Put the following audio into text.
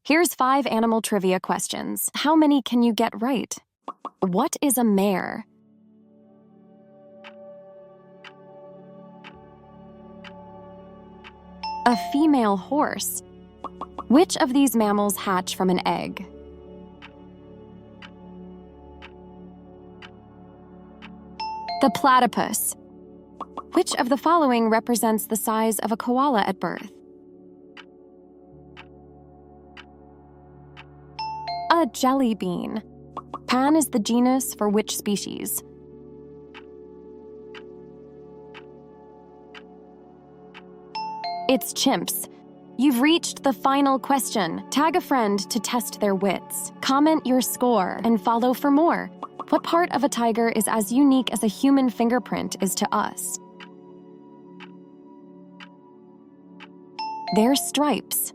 Here's 5 animal trivia questions. How many can you get right? What is a mare? A female horse. Which of these mammals hatch from an egg? The platypus. Which of the following represents the size of a koala at birth? A jelly bean. Pan is the genus for which species? It's chimps. You've reached the final question. Tag a friend to test their wits. Comment your score and follow for more. What part of a tiger is as unique as a human fingerprint is to us? Their stripes.